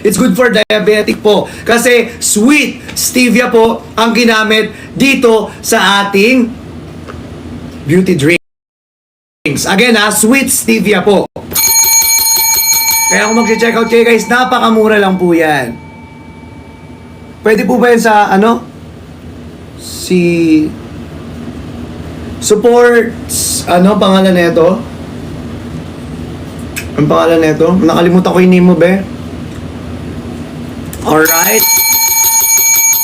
It's good for diabetic po. Kasi sweet stevia po ang ginamit dito sa ating beauty drinks. Again sweet stevia po. Kaya kung mag-check out kayo guys, napakamura lang po yan. Pwede po ba yan sa supports, pangalan nito? Ang pangalan nito? Nakalimutan ko yung name mo, be. Alright.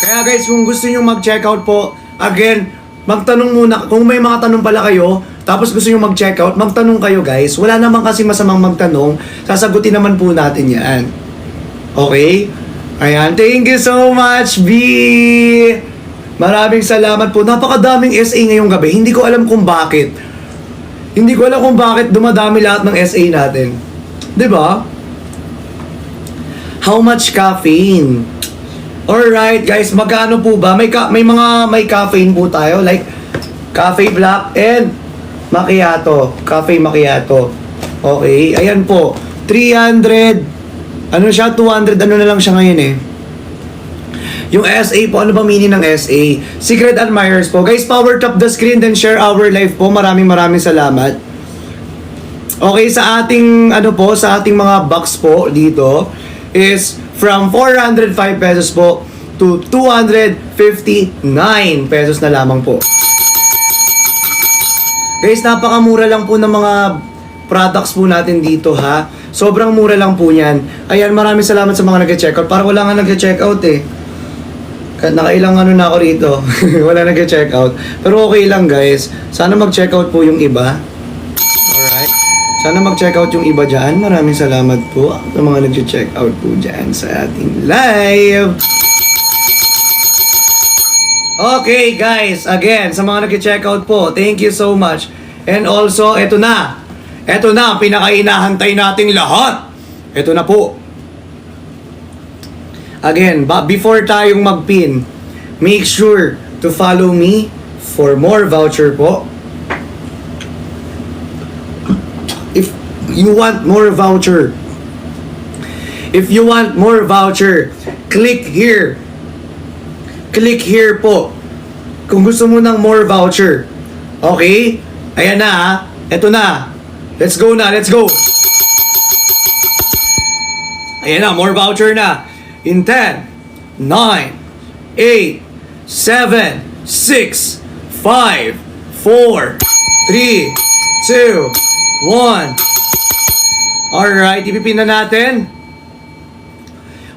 Kaya guys, kung gusto nyo mag-check out po, again, magtanong muna. Kung may mga tanong pala kayo, tapos gusto nyo mag-check out, magtanong kayo guys. Wala naman kasi masamang magtanong. Sasagutin naman po natin yan. Okay? Ayan. Thank you so much, B! Maraming salamat po. Napakadaming SA ngayong gabi. Hindi ko alam kung bakit. Hindi ko alam kung bakit dumadami lahat ng SA natin. 'Di ba? How much caffeine? Alright guys, magkano po ba? May caffeine po tayo. Like, cafe black and macchiato. Cafe macchiato. Okay, ayan po. 300. Ano siya? 200. Ano na lang siya ngayon eh. Yung SA po, ano ba meaning ng SA? Secret admirers po. Guys, power tap the screen then share our live po. Maraming salamat. Okay, sa ating sa ating mga box po dito is from 405 pesos po to 259 pesos na lamang po. Guys, napakamura lang po ng mga products po natin dito ha. Sobrang mura lang po niyan. Ayan, maraming salamat sa mga nag-checkout. Parang wala nga nag-checkout eh. Nakailang na ako rito. Wala nag-checkout. Pero okay lang guys. Sana mag-checkout po yung iba. Alright. Sana mag-checkout yung iba dyan. Maraming salamat po sa mga nag-checkout po dyan sa ating live. Okay guys. Again, sa mga nag-checkout po, thank you so much. And also, eto na. Eto na, pinaka-inahantay nating lahat. Eto na po. Again, before tayong mag-pin, make sure to follow me for more voucher po. If you want more voucher, click here. Click here po. Kung gusto mo ng more voucher. Okay? Ayan na ha. Eto na. Let's go na. Let's go. Ayan na. More voucher na. In 10, 9, 8, 7, 6, 5, 4, 3, 2, 1. Alright, ipipin na natin.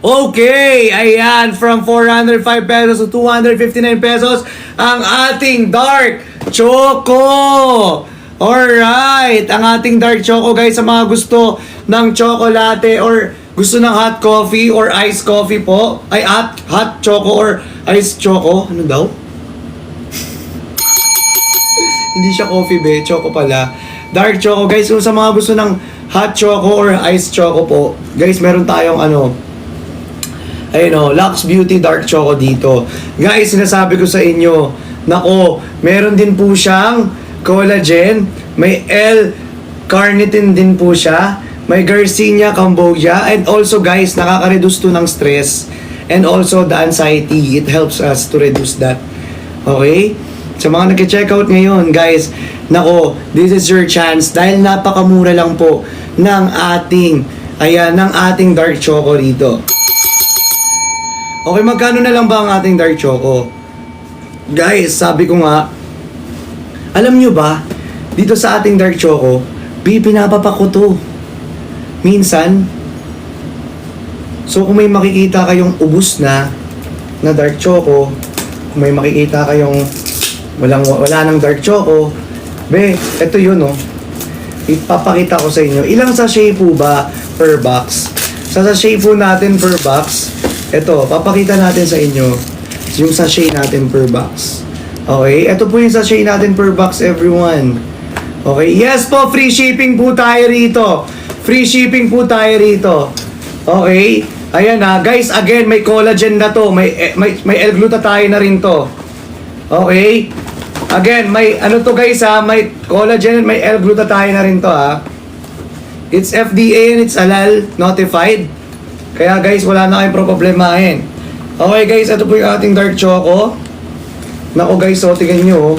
Okay, ayan, from 405 pesos to 259 pesos ang ating Dark Choco. Alright, ang ating Dark Choco guys, sa mga gusto ng chocolate or gusto ng hot coffee or iced coffee po, ay hot choco or iced choco, ano daw? Hindi siya coffee be, choco pala. Dark choco guys, kung sa mga gusto ng hot choco or iced choco po, guys, meron tayong Lux Beauty Dark Choco dito. Guys, sinasabi ko sa inyo, nako, meron din po siyang collagen, may L-carnitine din po siya, may Garcinia Cambogia, and also guys, nakaka-reduce to ng stress and also the anxiety. It helps us to reduce that. Okay? Sa mga nag-checkout ngayon, guys, nako, this is your chance dahil napakamura lang po ng ating Dark Choco dito. Okay, magkano na lang ba ang ating Dark Choco? Guys, sabi ko nga, alam nyo ba, dito sa ating Dark Choco, pinapapak ko to. Minsan, so kung may makikita kayong ubus na Dark Choco, kung may makikita kayong wala nang Dark Choco, eto yun ipapakita ko sa inyo. Ilang sachet po ba per box? Sa sachet po natin per box, eto, papakita natin sa inyo yung sachet natin per box. Okay, eto po yung sachet natin per box, everyone. Okay, yes po, free shipping po tayo rito. Free shipping po tayo rito. Okay? Ayan guys, again, may collagen na to. May L-glutathione na rin to. Okay? Again, may to guys may collagen and may L-glutathione na rin to It's FDA and it's halal notified. Kaya guys, wala na kayong problemahin. Okay guys, ito po yung ating dark choco. Nako guys, so tingnan nyo.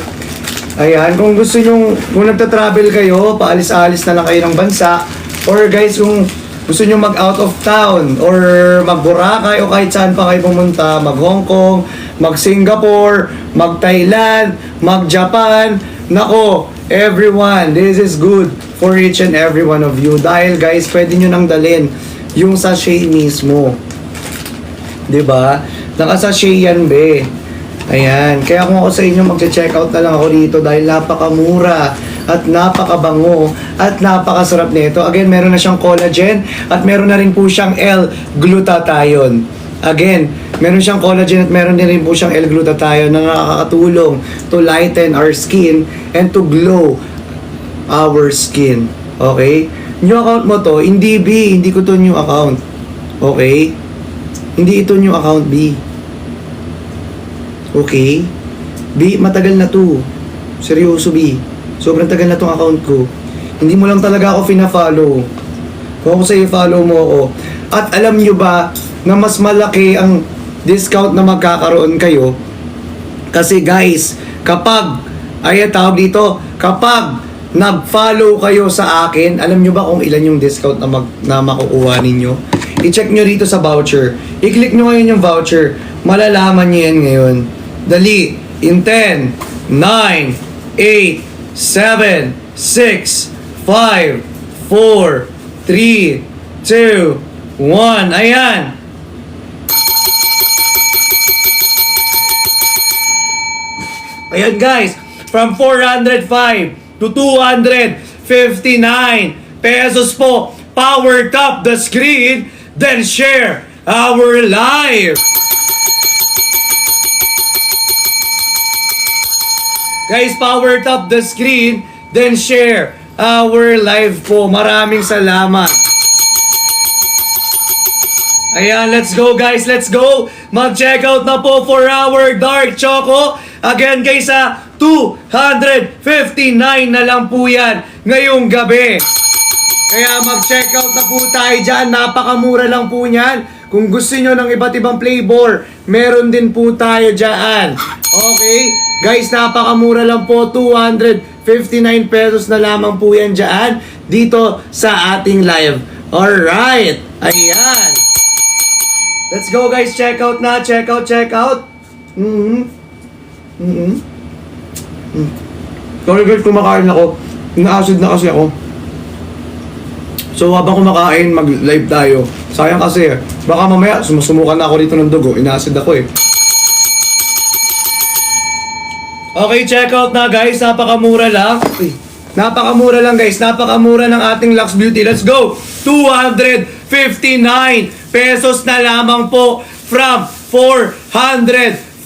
Ayan, kung gusto nyo, kung nagta-travel kayo, paalis-alis na lang kayo ng bansa. Or guys, kung gusto nyo mag out of town, or mag Boracay, o kahit saan pa kayo pumunta, mag Hong Kong, mag Singapore, mag Thailand, mag Japan. Nako, everyone, this is good for each and every one of you. Dahil guys, pwede nyo nang dalhin yung sachet mismo. 'Di ba? Naka-sachet yan, be. Ayan. Kaya kung ako sa inyo, magche-check out na lang ako dito dahil napakamura at napakabango at napakasarap nito. Again, meron na siyang collagen at meron na rin po siyang L-glutathione. Again, meron siyang collagen at meron din rin po siyang L-glutathione na nakakatulong to lighten our skin and to glow our skin. Okay? New account mo to, hindi B, hindi ko to new account. Okay? Hindi ito new account, B. Okay? B, matagal na to. Seryoso, B. Sobrang tagal na tong account ko. Hindi mo lang talaga ako fina-follow. Kung ako sa'yo, follow mo ako. At alam nyo ba na mas malaki ang discount na magkakaroon kayo? Kasi guys, kapag, ay tawag dito, kapag nag-follow kayo sa akin, alam nyo ba kung ilan yung discount na makukuha ninyo? I-check nyo rito sa voucher. I-click nyo ngayon yung voucher. Malalaman nyo yan ngayon. Dali. In 10, 9, 8, 7, 6, 5, 4, 3, 2, 1. Ayan. Ayan guys. From 405 to 259 pesos po. Power tap the screen, then share our live. Guys, power tap the screen, then share our live po. Maraming salamat. Ayan, let's go guys, let's go. Mag-check out na po for our dark choco. Again guys, 259 na lang po yan ngayong gabi. Kaya mag-check out na po tayo dyan. Napakamura lang po niyan. Kung gusto nyo ng iba't ibang flavor, meron din po tayo dyan. Okay? Guys, napakamura lang po. 259 pesos na lamang po yan dyan. Dito sa ating live. Alright. Ayan. Let's go guys. Check out na. Check out, check out. Sorry guys, kumakain ako. Na-acid na kasi ako. So habang kumakain, mag-live tayo. Sayang kasi, baka mamaya sumusumukan na ako dito ng dugo. Ina-acid ako eh. Okay, check out na guys. Napakamura lang. Napakamura lang guys. Napakamura ng ating Lux Beauty. Let's go! 259 pesos na lamang po from 405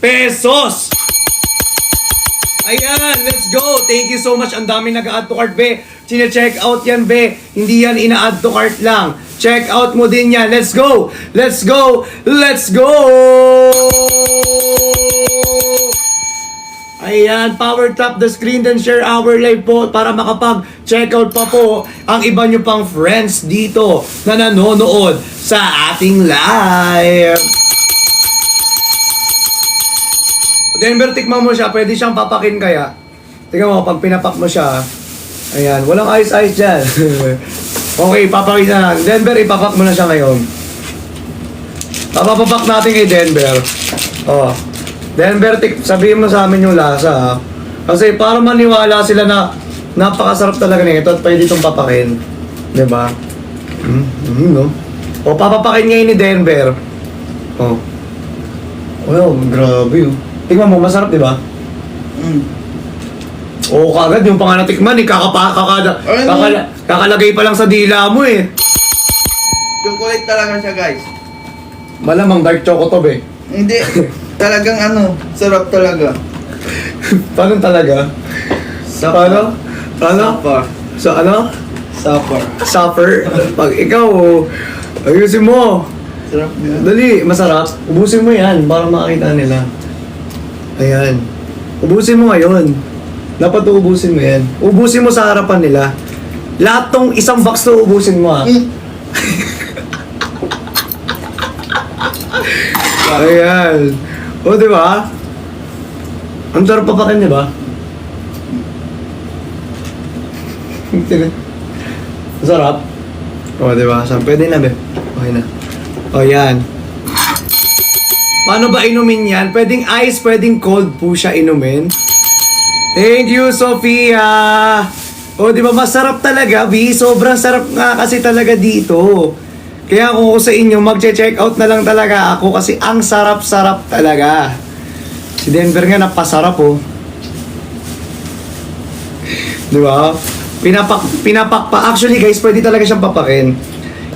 pesos. Ayan, let's go. Thank you so much. Ang dami nag-add to cart, be. Sine-check out yan, be. Hindi yan ina-add to cart lang. Check out mo din yan. Let's go. Let's go. Let's go. Ayan, power tap the screen then share our live po para makapag-check out pa po ang iba nyo pang friends dito na nanonood sa ating live. Denver, tikman mo siya. Pwede siyang papakin kaya. Tingnan mo, pag pinapak mo siya. Ayan, walang ice-ice dyan. Okay, papakin na. Denver, ipapak mo na siya ngayon. Papapak natin kay Denver. Oh. Denver, sabihin mo sa amin yung lasa ha. Kasi para maniwala sila na napakasarap talaga nito at pwede itong papakin. Diba? No? O, papapakin ngayon ni Denver. Oh. Well, grabe yun. Tingnan mo, masarap, di ba? Oo, kagad yung panganatikman, kakalagay pa lang sa dila mo eh. Chocolate talaga siya, guys. Malamang dark choco to, be. Hindi. Talagang sarap talaga. Paano talaga? Paano? Supper. So, ano? Supper. Supper? Pag ikaw, ayusin mo. Sarap niya. Dali, masarap. Ubusin mo yan para makakita nila. Ayan. Ubusin mo ngayon. Dapat ubusin mo yan. Ubusin mo sa harapan nila. Lahat tong isang box to ubusin mo ha. Ayan. O, di ba? Ang sarap papakin, di ba? Sarap. O, di ba? Pwede na, be. Okay na. O, yan. Paano ba inumin yan? Pwedeng ice, pwedeng cold po siya inumin. Thank you, Sofia! O, di ba? Masarap talaga, B. Sobrang sarap nga kasi talaga dito. Kaya kung ako sa inyo, magche-check out na lang talaga ako kasi ang sarap-sarap talaga. Si Denver nga napasarap, oh. Di ba? Actually, guys, pwede talaga siyang papakin.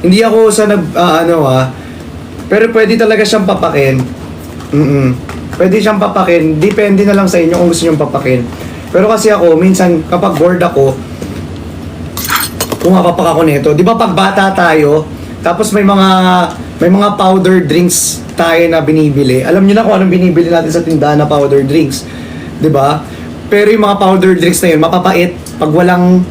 Hindi ako sa pero pwede talaga siyang papakin. Pwede siyang papakin. Depende na lang sa inyo kung gusto niyong papakin. Pero kasi ako, minsan kapag bored ako, pumapapak ako nito. Di ba pag bata tayo, tapos may mga powder drinks tayo na binibili. Alam niyo na kung anong binibili natin sa tindahan na powder drinks. Di ba? Pero yung mga powder drinks na yun, mapapait pag walang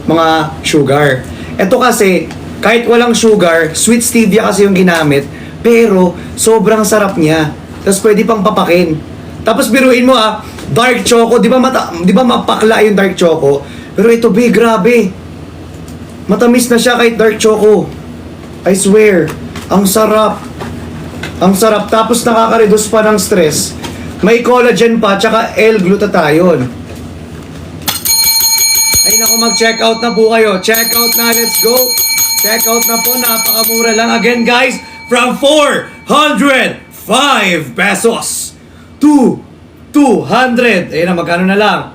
mga sugar. Ito kasi, kahit walang sugar, sweet stevia kasi yung ginamit, pero sobrang sarap niya. Tapos pwede pang papakin. Tapos biruin mo dark choco, di ba mapakla yung dark choco? Pero ito grabe. Matamis na siya kahit dark choco. I swear, ang sarap. Ang sarap. Tapos nakaka-reduce pa ng stress. May collagen pa, tsaka L-glutathione. Ay naku, mag-check out na po kayo. Check out na, let's go. Check out na po, napakamura lang. Again guys, from 405 pesos to 200. Ayun na, magkano na lang.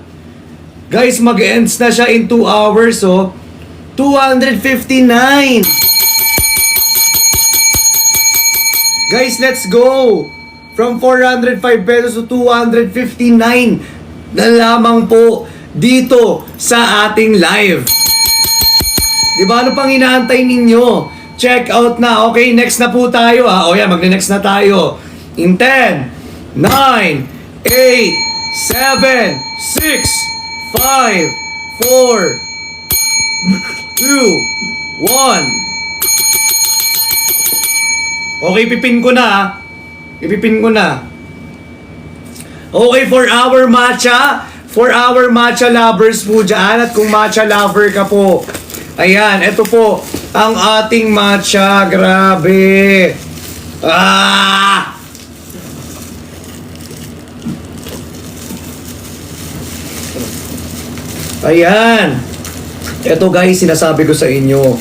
Guys, mag-ends na siya in 2 hours, so 259. Guys, let's go. From 405 pesos to 259 na lamang po dito sa ating live. Di ba? Ano pang inaantay ninyo? Check out na. Okay, next na po tayo O yan, magne-next na tayo. In 10, 9, 8, 7, 6, 5, 4, 2, 1. Okay, pipin ko na Ipipin ko na. Okay, for our matcha lovers po dyan. At kung matcha lover ka po, ayan, ito po ang ating matcha. Grabe. Ayan. Ito guys, sinasabi ko sa inyo.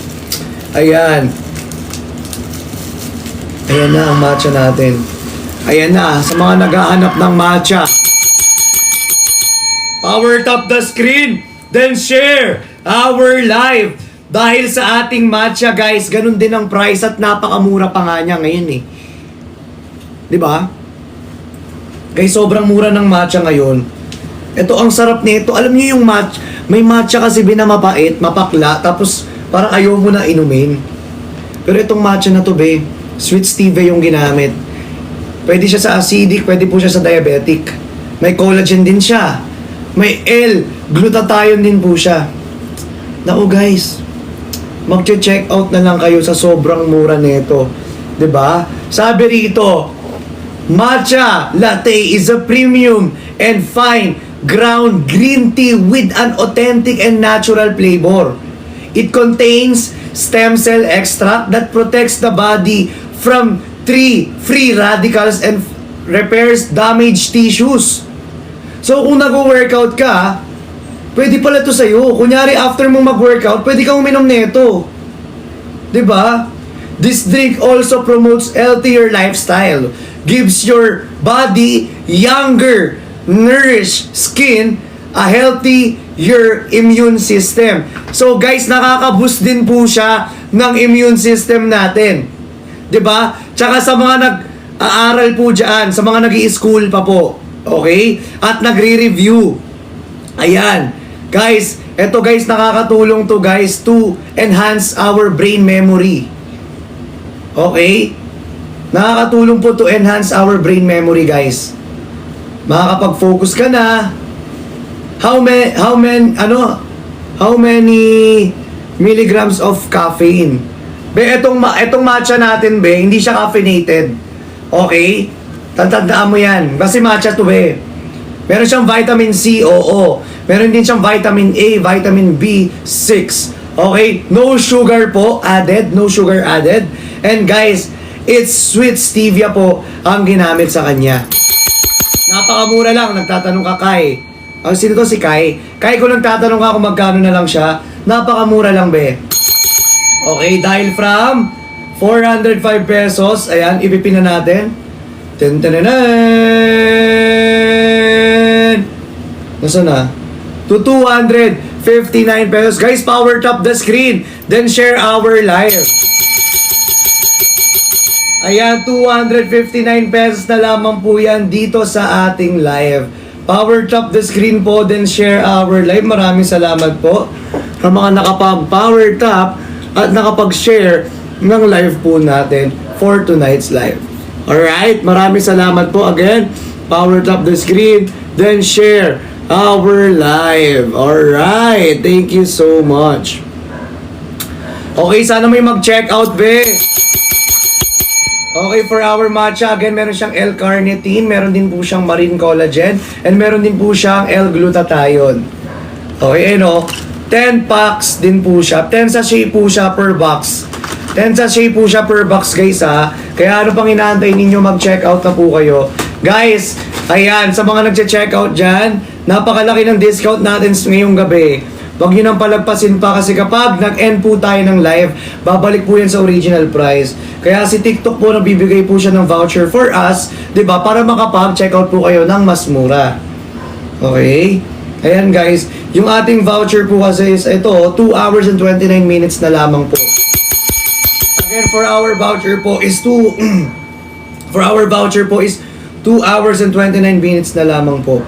Ayan. Ayan na ang matcha natin. Ayan na, sa mga naghahanap ng matcha. Power tap the screen, then share our live. Dahil sa ating matcha guys, ganun din ang price at napakamura pa nga niya ngayon eh. Diba? Guys, sobrang mura ng matcha ngayon. Ito ang sarap nito. Alam niyo yung matcha, may matcha kasi binamapait, mapakla, tapos parang ayaw mo na inumin. Pero itong matcha na to, babe, sweet stevia yung ginamit. Pwede siya sa acidic, pwede po siya sa diabetic. May collagen din siya. May L-glutathione din po siya. Naku guys, mag-check out na lang kayo sa sobrang mura nito. 'Di ba? Sabi rito, matcha latte is a premium and fine ground green tea with an authentic and natural flavor. It contains stem cell extract that protects the body from free radicals and repairs damaged tissues. So kung nag-workout ka, pwede pala to sa'yo. Kunyari after mo mag-workout, pwede kang uminom nito. 'Di ba? This drink also promotes healthier lifestyle, gives your body younger, nourished skin, a healthier immune system. So guys, nakaka-boost din po siya ng immune system natin. 'Di ba? Tsaka sa mga nag-aaral po diyan, sa mga nag-i-school pa po, okay? At nagre-review. Ayan. Guys, eto guys, nakakatulong to guys to enhance our brain memory. Okay? Nakakatulong po to enhance our brain memory, guys. Makakapag-focus ka na. How many milligrams of caffeine? Be, etong matcha natin, be, hindi siya caffeinated. Okay? Tatandaan mo yan. Kasi matcha to eh. Meron siyang vitamin C, oo. Meron din siyang vitamin A, vitamin B6. Okay? No sugar po added. No sugar added. And guys, it's sweet stevia po ang ginamit sa kanya. Napakamura lang. Nagtatanong ka, Kai. Sino to si Kai? Kai, kung nagtatanong ka kung magkano na lang siya, napakamura lang, be. Okay, dahil from 405 pesos, ayan, ipipin na natin. Tentananan! Nasaan na? To 259 pesos. Guys, power tap the screen. Then share our live. Ayan, 259 pesos na lamang po yan dito sa ating live. Power tap the screen po, then share our live. Maraming salamat po sa mga nakapag-power tap at nakapag-share ng live po natin for tonight's live. Alright, maraming salamat po again. Power tap the screen, then share our live. Alright, thank you so much. Okay, sana may mag-check out, be. Okay, for our matcha, again, meron siyang L-carnitine, meron din po siyang marine collagen, and meron din po siyang L-glutathione. Okay, 10 packs din po siya. 10 sachet po siya per box. 10 sachet po siya per box, guys, ha. Kaya ano pang inaantay ninyo, mag-check out na po kayo. Guys, ayan, sa mga nagche-check out dyan, napakalaki ng discount natin ngayong gabi. Huwag nyo nang palagpasin pa kasi kapag nag-end po tayo ng live, babalik po yan sa original price. Kaya si TikTok po nagbibigay po siya ng voucher for us, 'di ba? Para makapag-check out po kayo ng mas mura. Okay? Ayan guys, yung ating voucher po kasi is ito, 2 hours and 29 minutes na lamang po. Again, for our voucher po is 2 hours and 29 minutes na lamang po.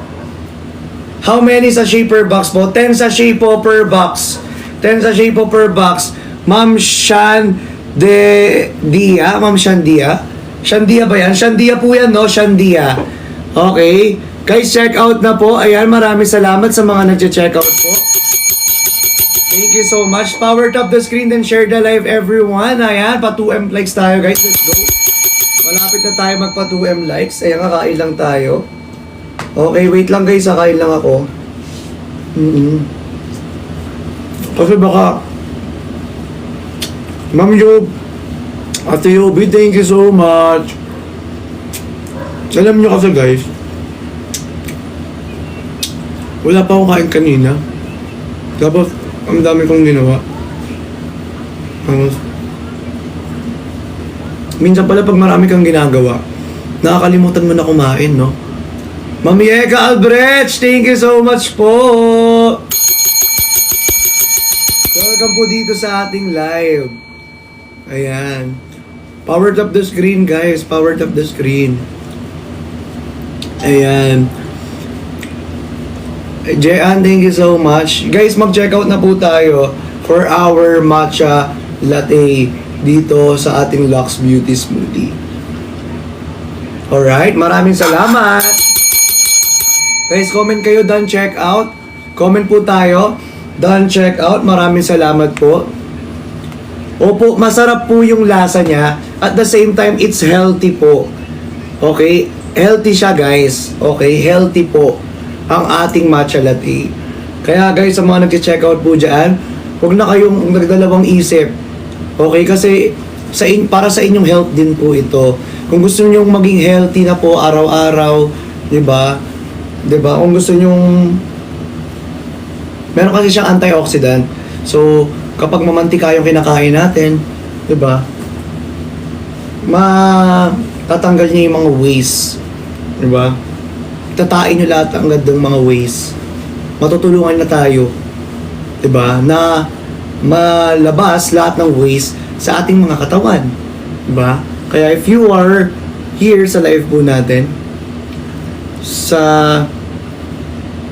How many sachet per box po? 10 sachet po per box. 10 sachet po per box. Ma'am Shandia? Ma'am Shandia? Shandia ba yan? Shandia po yan, no? Shandia. Okay. Guys, check out na po. Ayan, maraming salamat sa mga nagche-check out po. Thank you so much. Power tap the screen and share the live, everyone. Ayan, pa 2M likes tayo, guys. Let's go. Malapit na tayo magpa 2M likes. Ayan, kakain lang tayo. Okay, wait lang guys, kakain lang ako. Kasi baka Ma'am Yob, Ate Yobi, thank you so much. Alam nyo kasi guys, wala pa akong kain kanina. Tapos, ang dami kong ginawa. Tapos, minsan pala pag marami kang ginagawa, nakakalimutan mo na kumain, no? Mami Eka Albrecht, thank you so much po! Welcome po dito sa ating live. Ayan. Power tap the screen, guys. Power tap the screen. Ayan. Jean, thank you so much. Guys, mag-check out na po tayo for our matcha latte dito sa ating Lux Beauty Smoothie. Alright, maraming salamat. Guys, comment kayo, done check out. Comment po tayo, done check out. Maraming salamat po. Opo, masarap po yung lasa niya. At the same time, it's healthy po. Okay? Healthy siya, guys. Okay? Healthy po ang ating matcha latte. Kaya guys, sa mga nag-check out po dyan, huwag na kayong nagdalawang isip. Okay? Kasi para sa inyong health din po ito. Kung gusto niyo maging healthy na po araw-araw, 'di ba? 'Di ba? Kung gusto niyo meron kasi siyang antioxidant. So, kapag mamantika yung kinakain natin, 'di ba? Tatanggal niya yung mga waste. 'Di ba? Tatain niyo lahat ang ng mga waste. Matutulungan na tayo. 'Di ba? Na malabas lahat ng waste sa ating mga katawan. 'Di ba? Kaya if you are here sa live po natin, sa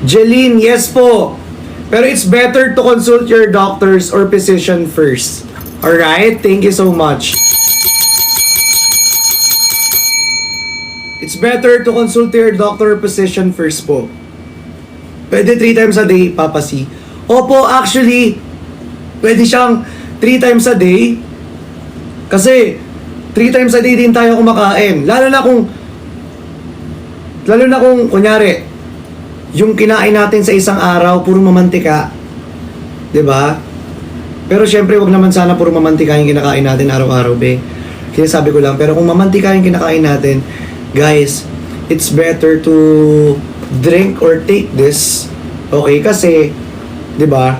Jeline, yes po. Pero it's better to consult your doctors or physician first. Alright? Thank you so much. It's better to consult your doctor or physician first po. Pwede 3 times a day, Papa C. Opo, actually, pwede siyang 3 times a day. Kasi, 3 times a day din tayo kumakain. Lalo na kung, kunyari, yung kinain natin sa isang araw, puro mamantika. 'Di ba? Pero syempre, wag naman sana puro mamantika yung kinakain natin araw-araw, be. Sinasabi ko lang, pero kung mamantika yung kinakain natin, guys, it's better to drink or take this. Okay? Kasi, 'di ba?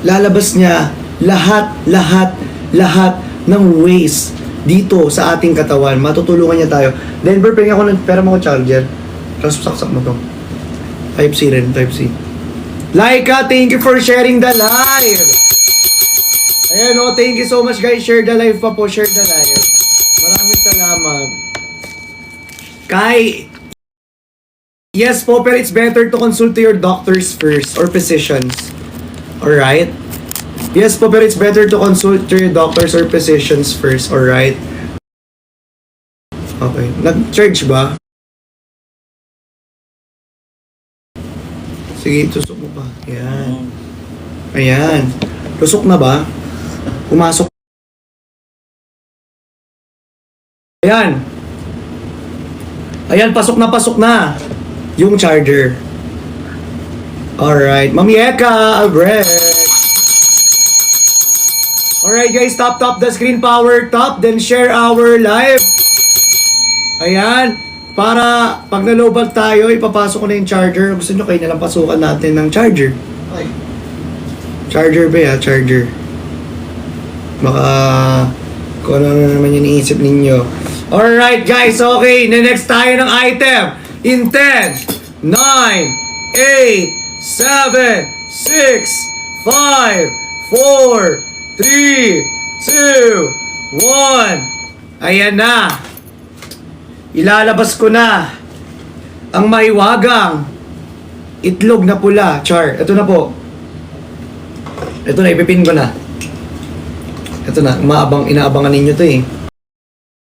Lalabas niya lahat ng waste dito sa ating katawan. Matutulungan niya tayo. Denver, pengen ako ng pera mo ko charger. Tapos saksak mo to. Type-C rin, Type-C. Laika, thank you for sharing the live. Ayan o, thank you so much guys. Share the live pa po, share the live. Maraming salamat. Kai, yes po, pero it's better to consult to your doctors first or physicians. Alright? Yes po, pero it's better to consult to your doctors or physicians first. Alright? Okay. Nag-charge ba? Sige, tusok mo pa. Ayan. Ayan. Tusok na ba? Pumasok. Ayan. Ayan, pasok na. Yung charger. Alright. Mami Eka, Albrecht. Alright guys, tap the screen power, tap, then share our live. Ayan. Para pag nalobat tayo, ipapasok ko na yung charger. Gusto nyo kayo nalang pasukan natin ng charger. Ay. Charger ba ya? Charger. Baka kung ano na naman yung iniisip ninyo. Alright guys, okay. Next tayo ng item. In 10, 9, 8, 7, 6, 5, 4, 3, 2, 1. Ayan na. Ilalabas ko na ang maiwagang itlog na pula. Char, ito na po. Ito na, ipipin ko na. Ito na, inaabangan ninyo to eh.